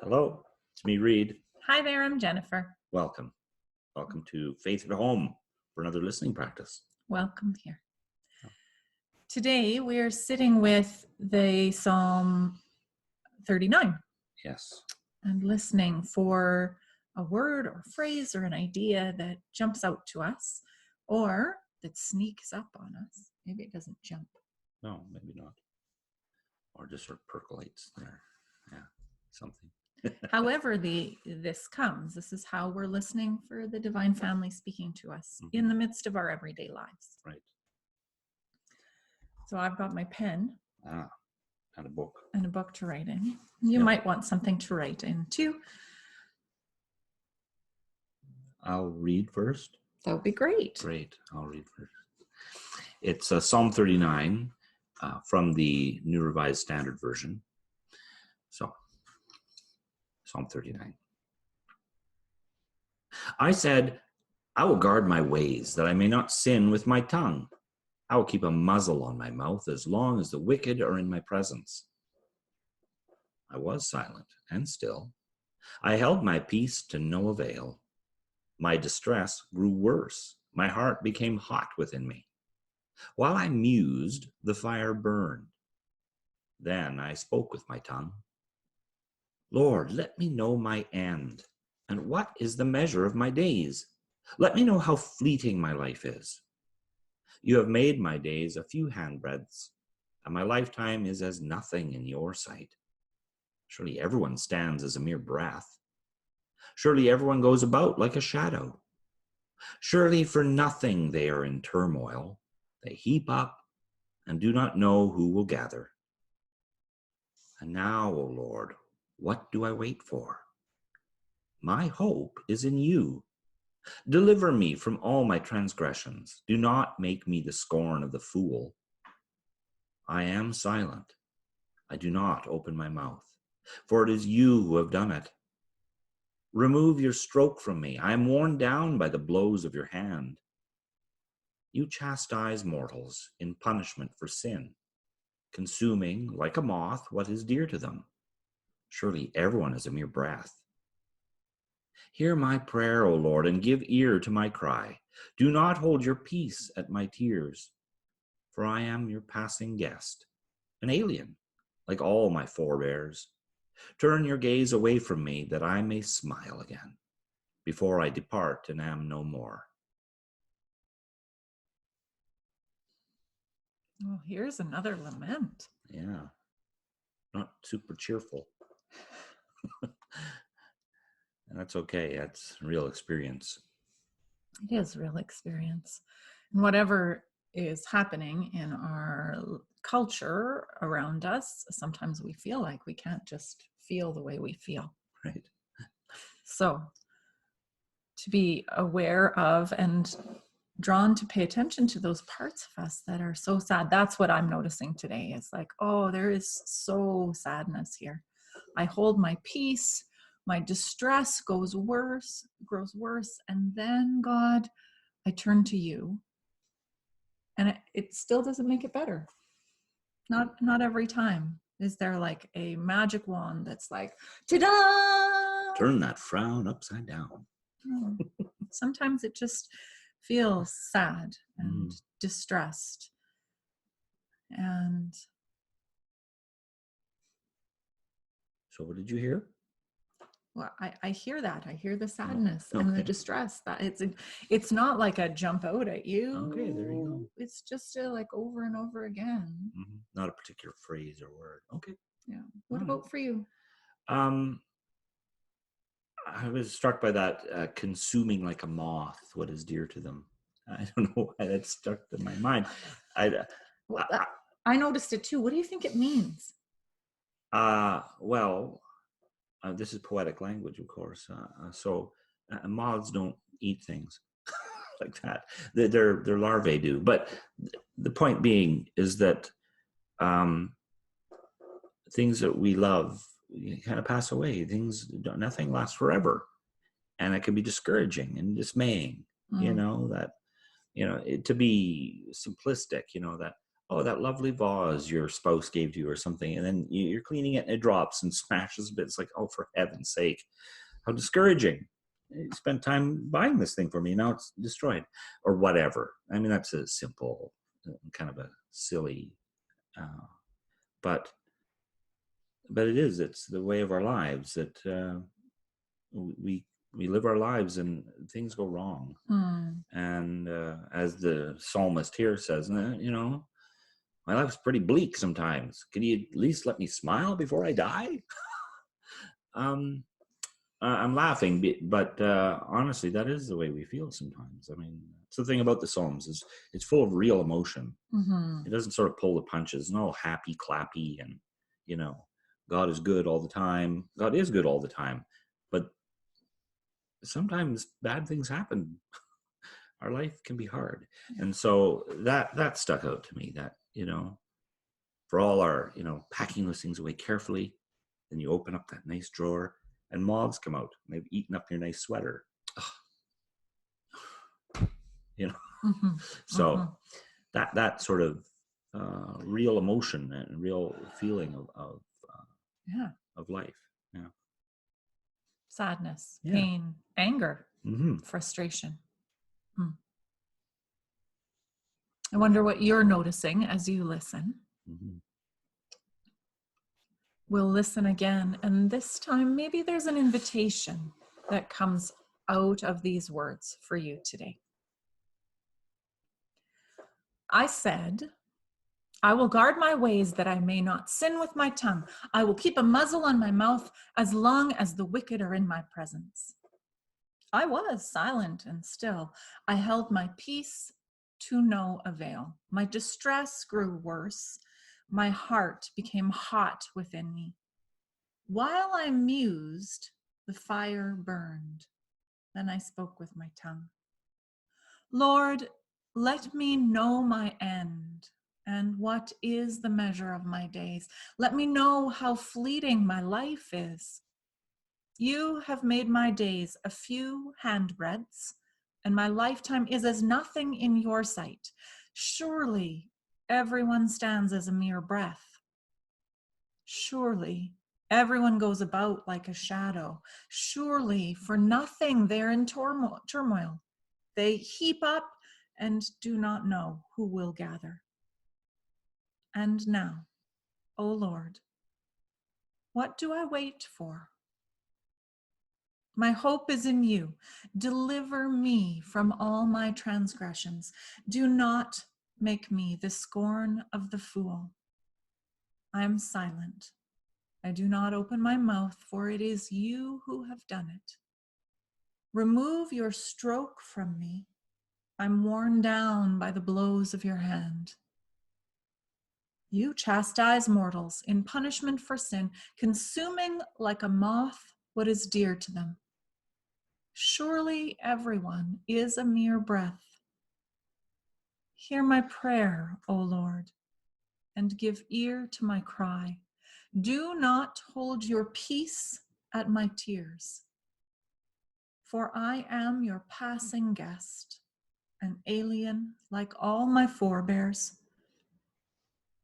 Hello, it's me, Reed. Hi there, I'm Jennifer. Welcome. Welcome to Faith at Home for another listening practice. Welcome here. Today we're sitting with the Psalm 39 Yes. and listening for a word or phrase or an idea that jumps out to us or that sneaks up on us. Maybe it doesn't jump. No, maybe not. Or just sort of percolates there. Yeah, something. However this comes, this is how we're listening for the divine family speaking to us in the midst of our everyday lives. Right. So I've got my pen. And a book. And a book to write in. You might want something to write in too. I'll read first. That would be great. Great. I'll read first. It's Psalm 39 from the New Revised Standard Version. So, Psalm 39. I said, I will guard my ways that I may not sin with my tongue. I will keep a muzzle on my mouth as long as the wicked are in my presence. I was silent and still. I held my peace to no avail. My distress grew worse. My heart became hot within me. While I mused, the fire burned. Then I spoke with my tongue. Lord, let me know my end, and what is the measure of my days. Let me know how fleeting my life is. You have made my days a few handbreadths, and my lifetime is as nothing in your sight. Surely everyone stands as a mere breath. Surely everyone goes about like a shadow. Surely for nothing they are in turmoil. They heap up and do not know who will gather. And now, O Lord, what do I wait for? My hope is in you. Deliver me from all my transgressions. Do not make me the scorn of the fool. I am silent. I do not open my mouth, for it is you who have done it. Remove your stroke from me. I am worn down by the blows of your hand. You chastise mortals in punishment for sin, consuming like a moth what is dear to them. Surely everyone is a mere breath. Hear my prayer, O Lord, and give ear to my cry. Do not hold your peace at my tears, for I am your passing guest, an alien, like all my forebears. Turn your gaze away from me, that I may smile again, before I depart and am no more. Oh, here's another lament. Yeah, not super cheerful. And that's okay. That's real experience. It is real experience. And whatever is happening in our culture around us, sometimes we feel like we can't just feel the way we feel. Right. So to be aware of and drawn to pay attention to those parts of us that are so sad. That's what I'm noticing today. It's like, oh, there is so sadness here. I hold my peace. My distress grows worse. And then, God, I turn to you. And it still doesn't make it better. Not every time is there like a magic wand that's like, ta-da! Turn that frown upside down. Sometimes it just feels sad and distressed. And so what did you hear? well, I hear that. I hear the sadness and the distress. That it's not like a jump out at you. Okay, there you go. It's just like over and over again. Mm-hmm. Not a particular phrase or word. Okay. Yeah. What about for you? I was struck by that consuming like a moth what is dear to them. I don't know why that stuck in my mind. I noticed it too. What do you think it means? This is poetic language, of course. So moths don't eat things like that. Their larvae do. But the point being is that things that we love kind of pass away. Nothing lasts forever, and it can be discouraging and dismaying. To be simplistic, that oh, that lovely vase your spouse gave to you or something, and then you're cleaning it and it drops and smashes a bit. It's like, oh, for heaven's sake, how discouraging. You spent time buying this thing for me, now it's destroyed, or whatever. I mean, that's a simple, kind of a silly, uh, but it's the way of our lives that we live our lives and things go wrong. And as the psalmist here says, my life's pretty bleak sometimes. Can you at least let me smile before I die? I'm laughing, but honestly, that is the way we feel sometimes. I mean, it's the thing about the Psalms is it's full of real emotion. It doesn't sort of pull the punches. No happy clappy and God is good all the time. God is good all the time, but sometimes bad things happen. Our life can be hard, and so that stuck out to me. That for all our packing those things away carefully, then you open up that nice drawer and moths come out and they've eaten up your nice sweater. So that sort of real emotion and real feeling of life. Yeah. Sadness, Yeah. pain, anger, frustration. I wonder what you're noticing as you listen. We'll listen again, and this time maybe there's an invitation that comes out of these words for you today. I said, I will guard my ways that I may not sin with my tongue. I will keep a muzzle on my mouth as long as the wicked are in my presence. I was silent and still. I held my peace to no avail. My distress grew worse. My heart became hot within me. While I mused, the fire burned. Then I spoke with my tongue. Lord, let me know my end and what is the measure of my days. Let me know how fleeting my life is. You have made my days a few handbreadths, and my lifetime is as nothing in your sight. Surely everyone stands as a mere breath. Surely everyone goes about like a shadow. Surely for nothing they're in turmoil. They heap up and do not know who will gather. And now, O Lord, what do I wait for? My hope is in you. Deliver me from all my transgressions. Do not make me the scorn of the fool. I am silent. I do not open my mouth, for it is you who have done it. Remove your stroke from me. I'm worn down by the blows of your hand. You chastise mortals in punishment for sin, consuming like a moth what is dear to them. Surely everyone is a mere breath. Hear my prayer, O Lord, and give ear to my cry. Do not hold your peace at my tears, for I am your passing guest, an alien like all my forebears.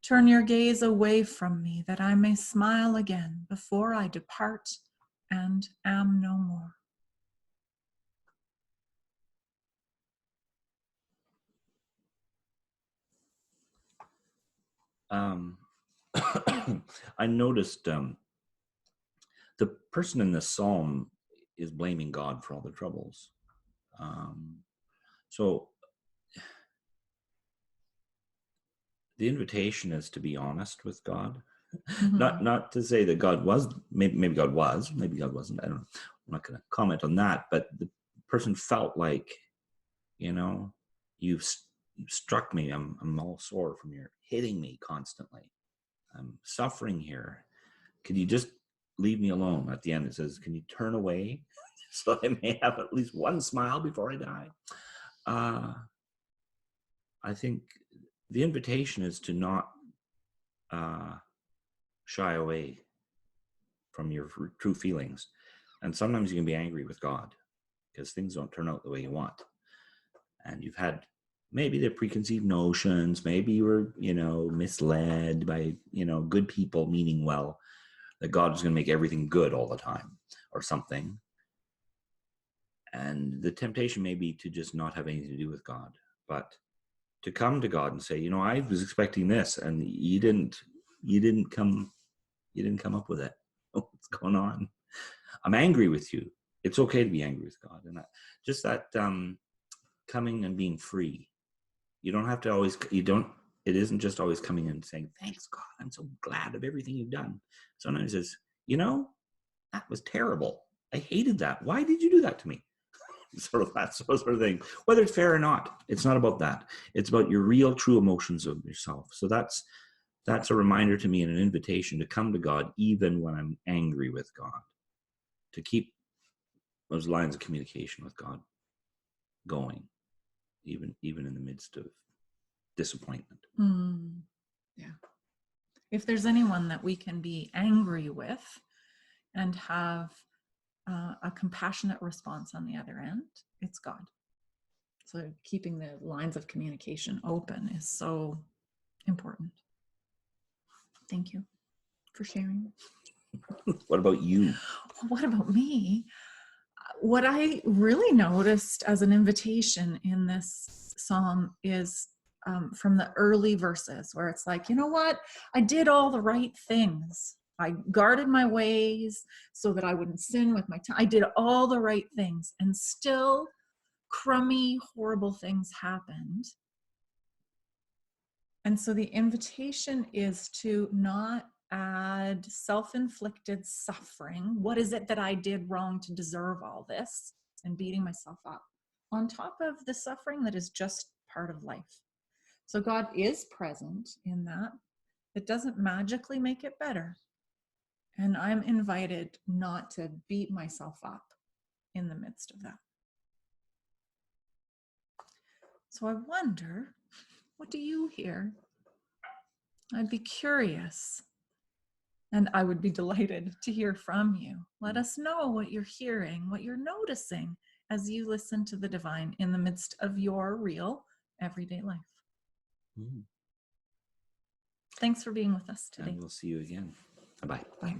Turn your gaze away from me that I may smile again before I depart and am no more. I noticed the person in the psalm is blaming God for all the troubles. So the invitation is to be honest with God. Not to say that God was, maybe God was, maybe God wasn't. I don't know. I'm not going to comment on that. But the person felt like, you've struck me. I'm all sore from your hitting me constantly. I'm suffering here. Could you just leave me alone? At the end, it says, can you turn away so I may have at least one smile before I die? I think the invitation is to not shy away from your true feelings. And sometimes you can be angry with God because things don't turn out the way you want. And you've had Maybe they're preconceived notions. Maybe you were, misled by, good people meaning well, that God was going to make everything good all the time or something. And the temptation may be to just not have anything to do with God, but to come to God and say, I was expecting this, and you didn't come up with it. What's going on? I'm angry with you. It's okay to be angry with God. And that coming and being free. You don't have to always, it isn't just always coming and saying, thanks God, I'm so glad of everything you've done. Sometimes it's, that was terrible. I hated that. Why did you do that to me? Sort of that sort of thing. Whether it's fair or not, it's not about that. It's about your real, true emotions of yourself. So that's a reminder to me and an invitation to come to God even when I'm angry with God, to keep those lines of communication with God going, even in the midst of disappointment. Yeah. If there's anyone that we can be angry with and have a compassionate response on the other end, it's God. So keeping the lines of communication open is so important. Thank you for sharing. What about you? What about me? What I really noticed as an invitation in this psalm is from the early verses, where it's like, you know what? I did all the right things. I guarded my ways so that I wouldn't sin with my tongue. I did all the right things, and still crummy, horrible things happened. And so the invitation is to not add self-inflicted suffering. What is it that I did wrong to deserve all this? And beating myself up on top of the suffering that is just part of life. So God is present in that. It doesn't magically make it better. And I'm invited not to beat myself up in the midst of that. So I wonder, what do you hear? I'd be curious, and I would be delighted to hear from you. Let us know what you're hearing, what you're noticing as you listen to the divine in the midst of your real everyday life. Thanks for being with us today. And we'll see you again. Bye-bye. Bye.